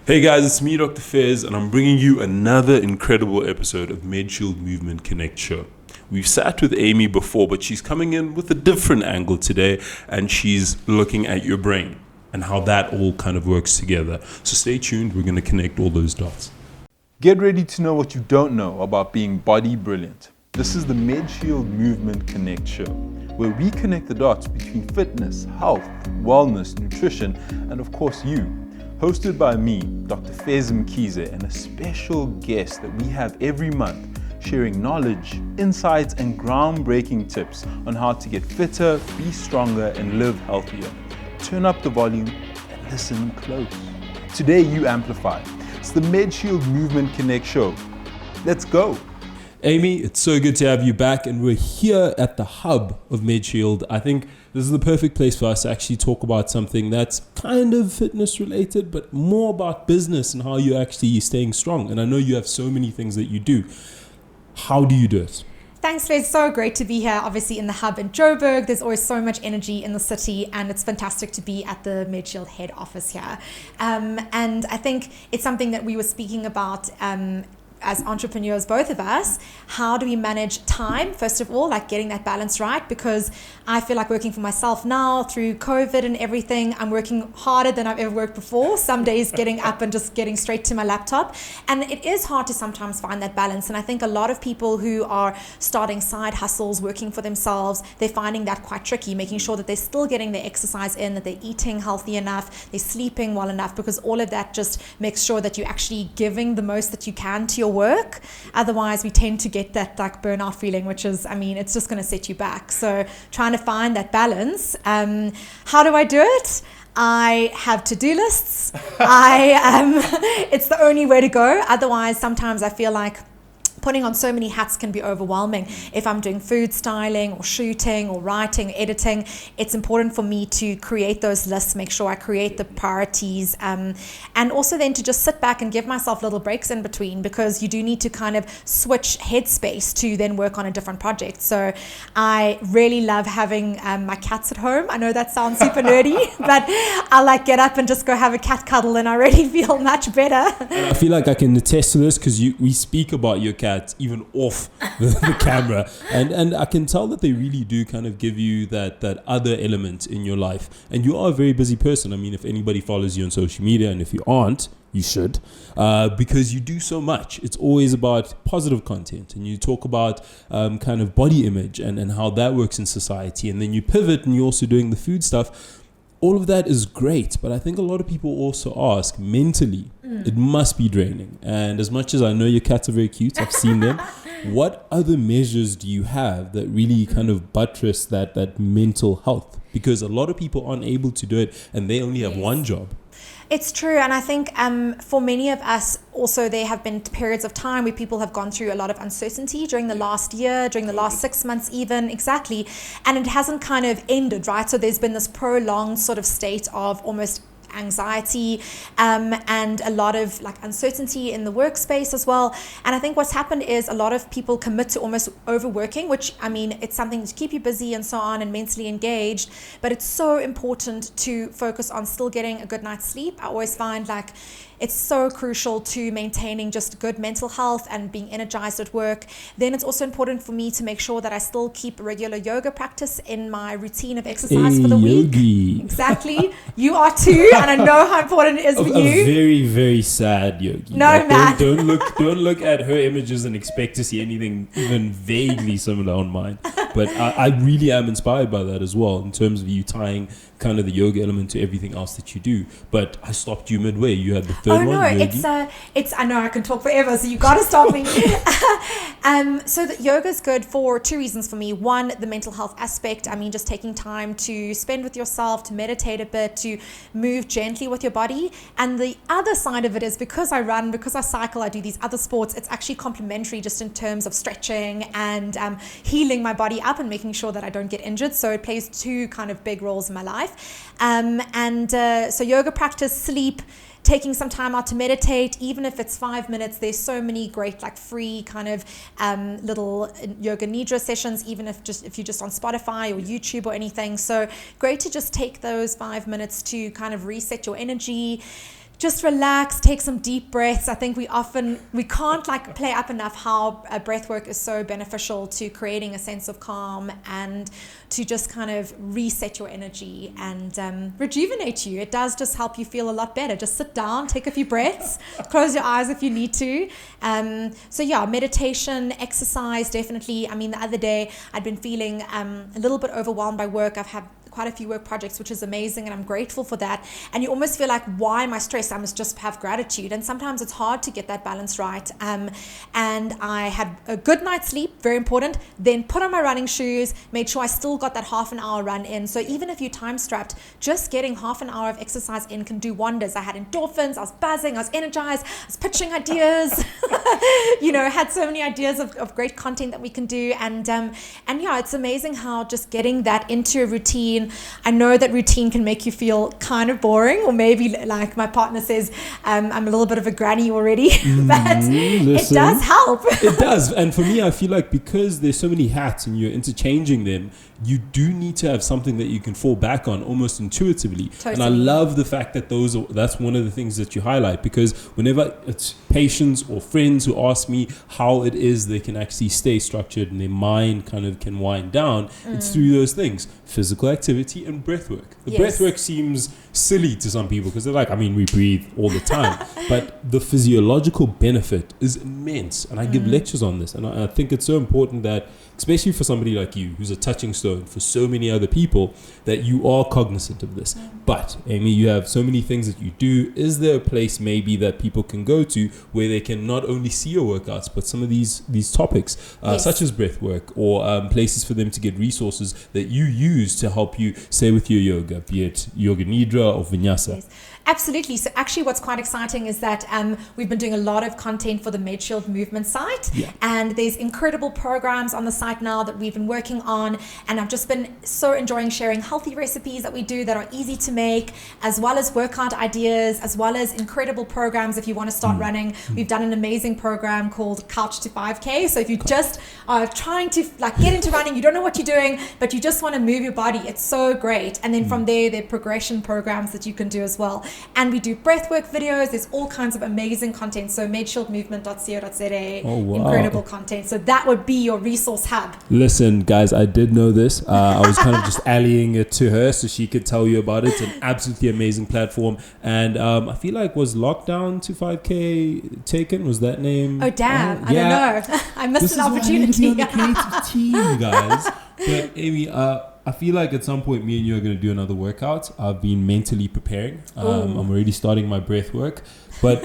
Hey guys, it's me, Dr. Fez, and I'm bringing you another incredible episode of Medshield Movement Connect Show. We've sat with Amy before, but she's coming in with a different angle today, and she's looking at your brain and how that all kind of works together. So stay tuned, we're going to connect all those dots. Get ready to know what you don't know about being body brilliant. This is the Medshield Movement Connect Show, where we connect the dots between fitness, health, wellness, nutrition, and of course you. Hosted by me, Dr. Fez Mkhize, and a special guest that we have every month, sharing knowledge, insights, and groundbreaking tips on how to get fitter, be stronger, and live healthier. Turn up the volume and listen close. Today you amplify. It's the Medshield Movement Connect Show. Let's go. Amy, it's so good to have you back, and we're here at the hub of Medshield. I think this is the perfect place for us to actually talk about something that's kind of fitness related, but more about business and how you're actually staying strong. And I know you have so many things that you do. How do you do it? Thanks, Fez. So great to be here, obviously in the hub in Joburg. There's always so much energy in the city, and it's fantastic to be at the Medshield head office here. And I think it's something that we were speaking about as entrepreneurs, both of us. How do we manage time, first of all, like getting that balance right? Because I feel like working for myself now through COVID and everything, I'm working harder than I've ever worked before. Some days getting up and just getting straight to my laptop. And it is hard to sometimes find that balance. And I think a lot of people who are starting side hustles, working for themselves, they're finding that quite tricky, making sure that they're still getting their exercise in, that they're eating healthy enough, they're sleeping well enough, because all of that just makes sure that you're actually giving the most that you can to your work. Otherwise, we tend to get that like burnout feeling, which is, it's just going to set you back. So trying to find that balance. How do I do it? I have to-do lists. It's the only way to go. Otherwise, sometimes I feel like putting on so many hats can be overwhelming. If I'm doing food styling or shooting or writing, editing, it's important for me to create those lists, make sure I create the priorities, and also then to just sit back and give myself little breaks in between, because you do need to kind of switch headspace to then work on a different project. So I really love having my cats at home. I know that sounds super nerdy, but I like get up and just go have a cat cuddle, and I really feel much better. And I feel like I can attest to this because we speak about your cat even off the camera, and I can tell that they really do kind of give you that other element in your life. And you are a very busy person. If anybody follows you on social media, and if you aren't, you should, because you do so much. It's always about positive content, and you talk about kind of body image and how that works in society, and then you pivot and you're also doing the food stuff. All of that is great, but I think a lot of people also ask, mentally, it must be draining. And as much as I know your cats are very cute, I've seen them, what other measures do you have that really kind of buttress that mental health? Because a lot of people aren't able to do it, and they only have one job. It's true, and I think for many of us also, there have been periods of time where people have gone through a lot of uncertainty during the last year, during the last 6 months even, exactly, and it hasn't kind of ended, right? So there's been this prolonged sort of state of almost anxiety and a lot of like uncertainty in the workspace as well. And I think what's happened is a lot of people commit to almost overworking, which it's something to keep you busy and so on and mentally engaged, but it's so important to focus on still getting a good night's sleep. I always find like it's so crucial to maintaining just good mental health and being energized at work. Then it's also important for me to make sure that I still keep regular yoga practice in my routine of exercise for the week. Exactly. You are too, and I know how important it is for you. A very, very sad yogi. No, like, man. Don't look at her images and expect to see anything even vaguely similar on mine. But I really am inspired by that as well, in terms of you tying kind of the yoga element to everything else that you do. But I stopped you midway. You had the third one. Oh no, it's I know I can talk forever, so you got to stop me. So the yoga is good for two reasons for me. One, the mental health aspect. Just taking time to spend with yourself, to meditate a bit, to move gently with your body. And the other side of it is, because I run, because I cycle, I do these other sports, it's actually complementary just in terms of stretching and healing my body up and making sure that I don't get injured. So it plays two kind of big roles in my life. So yoga practice, sleep, taking some time out to meditate, even if it's 5 minutes. There's so many great like free kind of little yoga nidra sessions, even if you're just on Spotify or YouTube or anything. So great to just take those 5 minutes to kind of reset your energy, just relax, take some deep breaths. I think we can't like play up enough how breath work is so beneficial to creating a sense of calm and to just kind of reset your energy and rejuvenate you. It does just help you feel a lot better. Just sit down, take a few breaths, close your eyes if you need to. So yeah, meditation, exercise, definitely. I mean, the other day I'd been feeling a little bit overwhelmed by work. I've had quite a few work projects, which is amazing, and I'm grateful for that. And you almost feel like, why am I stressed? I must just have gratitude. And sometimes it's hard to get that balance right. And I had a good night's sleep, very important. Then put on my running shoes, made sure I still got that half an hour run in. So even if you're time strapped, just getting half an hour of exercise in can do wonders. I had endorphins, I was buzzing, I was energized, I was pitching ideas, had so many ideas of great content that we can do. And yeah, it's amazing how just getting that into a routine. I know that routine can make you feel kind of boring, or maybe like my partner says, I'm a little bit of a granny already, but it does help. It does. And for me, I feel like because there's so many hats and you're interchanging them, you do need to have something that you can fall back on almost intuitively. Totally. And I love the fact that that's one of the things that you highlight, because whenever it's patients or friends who ask me how it is they can actually stay structured and their mind kind of can wind down, it's through those things: physical activity and breath work. The breath work seems silly to some people because they're like, I mean, we breathe all the time, but the physiological benefit is immense. And I give lectures on this, and I think it's so important that, especially for somebody like you, who's a touching stone for so many other people, that you are cognizant of this. But Amy, you have so many things that you do. Is there a place maybe that people can go to where they can not only see your workouts, but some of these topics, such as breath work, or places for them to get resources that you use to help you, say, with your yoga, be it yoga nidra or vinyasa? Yes. Absolutely. So actually what's quite exciting is that we've been doing a lot of content for the Medshield movement site, and there's incredible programs on the site now that we've been working on, and I've just been so enjoying sharing healthy recipes that we do that are easy to make, as well as workout ideas, as well as incredible programs if you want to start running. We've done an amazing program called Couch to 5K. So if you just are trying to like get into running, you don't know what you're doing, but you just want to move your body, it's so great. And then from there are progression programs that you can do as well. And we do breathwork videos. There's all kinds of amazing content. So medshieldmovement.co.za, incredible content. So that would be your resource hub. Listen, guys, I did know this. I was kind of just allying it to her so she could tell you about it. It's an absolutely amazing platform. And I feel like, was Lockdown to 5K taken? Was that name? Oh, damn. I don't know. I missed an opportunity. This is why I need to be on the creative team, guys. But Amy, I feel like at some point me and you are going to do another workout. I've been mentally preparing. I'm already starting my breath work. But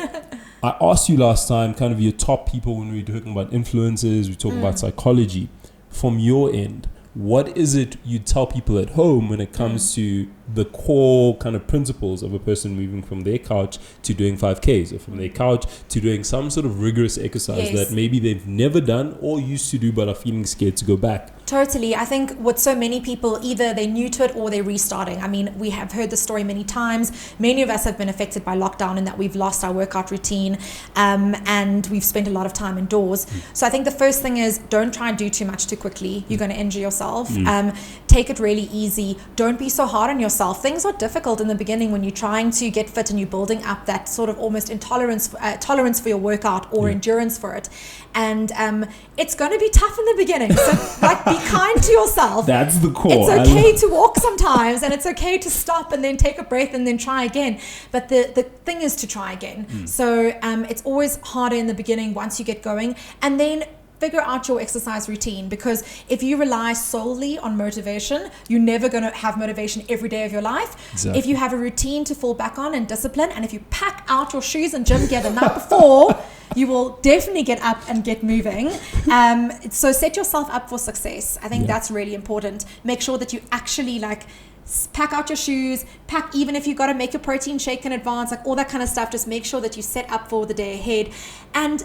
I asked you last time kind of your top people when we were talking about influencers, we were talking about psychology. From your end, what is it you tell people at home when it comes to the core kind of principles of a person moving from their couch to doing 5Ks, or from their couch to doing some sort of rigorous exercise that maybe they've never done or used to do but are feeling scared to go back? Totally. I think with so many people, either they're new to it or they're restarting. I mean, we have heard the story many times. Many of us have been affected by lockdown in that we've lost our workout routine, and we've spent a lot of time indoors. So I think the first thing is, don't try and do too much too quickly. You're going to injure yourself. Take it really easy. Don't be so hard on yourself. Things are difficult in the beginning when you're trying to get fit and you're building up that sort of almost tolerance for your workout or endurance for it. And it's going to be tough in the beginning. So like, be kind to yourself. That's the core. It's okay to walk sometimes, and it's okay to stop and then take a breath and then try again. But the thing is to try again. So it's always harder in the beginning once you get going. And then figure out your exercise routine, because if you rely solely on motivation, you're never going to have motivation every day of your life. Exactly. If you have a routine to fall back on and discipline, and if you pack out your shoes and gym gear the night before, you will definitely get up and get moving. So set yourself up for success. I think that's really important. Make sure that you actually pack out your shoes, even if you got to make your protein shake in advance, like all that kind of stuff. Just make sure that you set up for the day ahead. And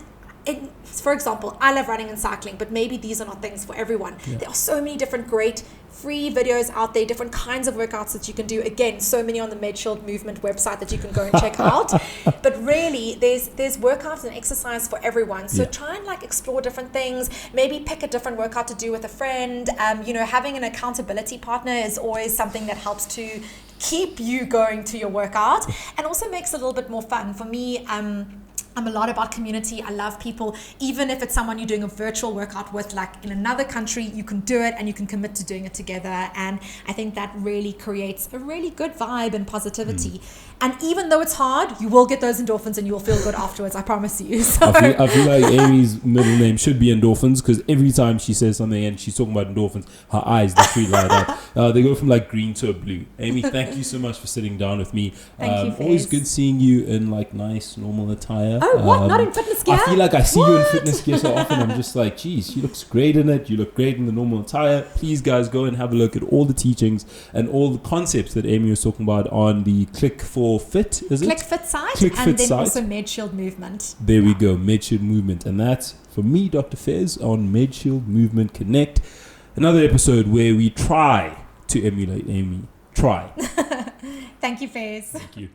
for example, I love running and cycling, but maybe these are not things for everyone. There are so many different great free videos out there, different kinds of workouts that you can do. Again, so many on the Medshield movement website that you can go and check out. But really, there's workouts and exercise for everyone. So try and explore different things. Maybe pick a different workout to do with a friend. Having an accountability partner is always something that helps to keep you going to your workout, and also makes it a little bit more fun. For me, I'm a lot about community. I love people. Even if it's someone you're doing a virtual workout with, like in another country, you can do it and you can commit to doing it together. And I think that really creates a really good vibe and positivity. And even though it's hard, you will get those endorphins and you will feel good afterwards. I promise you. So I feel like Amy's middle name should be endorphins, because every time she says something and she's talking about endorphins, her eyes literally light up. They go from like green to a blue. Amy, thank you so much for sitting down with me. Thank you, Faiz. Always good seeing you in like nice normal attire. Oh, what? Not in fitness gear? I feel like I see you in fitness gear so often. I'm just like, geez, she looks great in it. You look great in the normal attire. Please, guys, go and have a look at all the teachings and all the concepts that Amy was talking about on the Click for Fit, is it? Click Fit site, Click and Fit then site. also Medshield Movement. There we go, Medshield Movement. And that's, for me, Dr. Fez, on Medshield Movement Connect. Another episode where we try to emulate Amy. Try. Thank you, Faiz. Thank you.